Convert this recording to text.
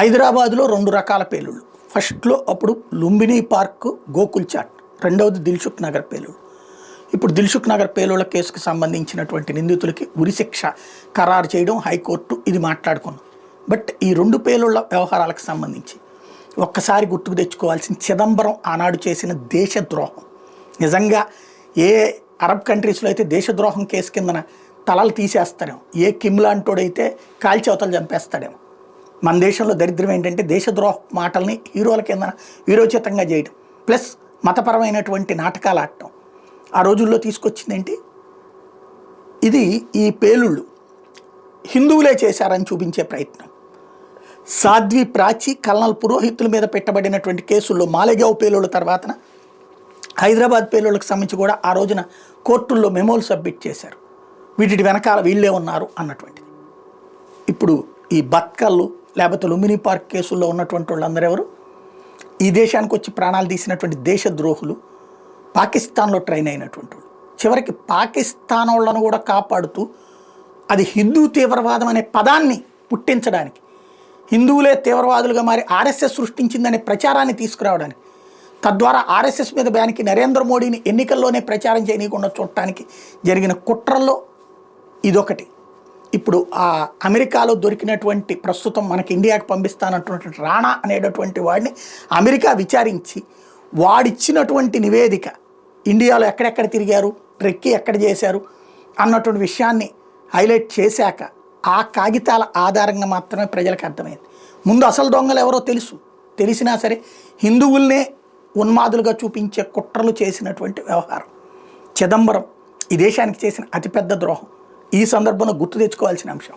హైదరాబాద్లో 2 రకాల పేలుళ్ళు. ఫస్ట్లో అప్పుడు లుంబినీ పార్క్, గోకుల్ చాట్. రెండవది దిల్సుఖ్ నగర్ పేలుళ్ళు. ఇప్పుడు దిల్సుఖ్ నగర్ పేలుళ్ళ కేసుకు సంబంధించినటువంటి నిందితులకి ఉరిశిక్ష ఖరారు చేయడం హైకోర్టు ఇది మాట్లాడుకున్నాం. బట్ ఈ 2 పేలుళ్ళ వ్యవహారాలకు సంబంధించి ఒక్కసారి గుర్తుకు తెచ్చుకోవాల్సిన చిదంబరం ఆనాడు చేసిన దేశద్రోహం. నిజంగా ఏ అరబ్ కంట్రీస్లో అయితే దేశద్రోహం కేసు కిందన తలలు తీసేస్తాడేమో, ఏ కిమ్ లాంటోడైతే కాల్చవతలు చంపేస్తాడేమో. మన దేశంలో దరిద్రం ఏంటంటే దేశద్రోహ మాటల్ని హీరోల కింద వీరోచితంగా చేయడం, ప్లస్ మతపరమైనటువంటి నాటకాలు ఆడటం. ఆ రోజుల్లో తీసుకొచ్చింది ఏంటి, ఇది ఈ పేలుళ్ళు హిందువులే చేశారని చూపించే ప్రయత్నం. సాధ్వి ప్రాచి, కల్నల్ పురోహితుల మీద పెట్టబడినటువంటి కేసుల్లో మాలేగావ్ పేలుళ్ళ తర్వాతన హైదరాబాద్ పేలుళ్ళకి సంబంధించి కూడా ఆ రోజున కోర్టుల్లో మెమోలు సబ్మిట్ చేశారు. వీటి వెనకాల వీళ్ళే ఉన్నారు అన్నటువంటిది. ఇప్పుడు ఈ బత్కళ్ళు లేకపోతే లుంబినీ పార్క్ కేసుల్లో ఉన్నటువంటి వాళ్ళందరూ ఎవరు? ఈ దేశానికి వచ్చి ప్రాణాలు తీసినటువంటి దేశద్రోహులు, పాకిస్తాన్లో ట్రైన్ అయినటువంటి వాళ్ళు. చివరికి పాకిస్తాన్ వాళ్ళను కూడా కాపాడుతూ అది హిందూ తీవ్రవాదం అనే పదాన్ని పుట్టించడానికి, హిందువులే తీవ్రవాదులుగా మారి ఆర్ఎస్ఎస్ సృష్టించిందనే ప్రచారాన్ని తీసుకురావడానికి, తద్వారా ఆర్ఎస్ఎస్ మీద బ్యానికి నరేంద్ర మోడీని ఎన్నికల్లోనే ప్రచారం చేయనీయకుండా చూడటానికి జరిగిన కుట్రల్లో ఇదొకటి. ఇప్పుడు ఆ అమెరికాలో దొరికినటువంటి ప్రస్తుతం మనకి ఇండియాకి పంపిస్తానటువంటి రాణా అనేటటువంటి వాడిని అమెరికా విచారించి వాడిచ్చినటువంటి నివేదిక, ఇండియాలో ఎక్కడెక్కడ తిరిగారు, ట్రెక్కి ఎక్కడ చేశారు అన్నటువంటి విషయాన్ని హైలైట్ చేశాక ఆ కాగితాల ఆధారంగా మాత్రమే ప్రజలకు అర్థమైంది. ముందు అసలు దొంగలు ఎవరో తెలిసినా సరే హిందువుల్నే ఉన్మాదులుగా చూపించే కుట్రలు చేసినటువంటి వ్యవహారం. చిదంబరం ఈ దేశానికి చేసిన అతిపెద్ద ద్రోహం ఈ సందర్భంలో గుర్తు తెచ్చుకోవాల్సిన అంశం.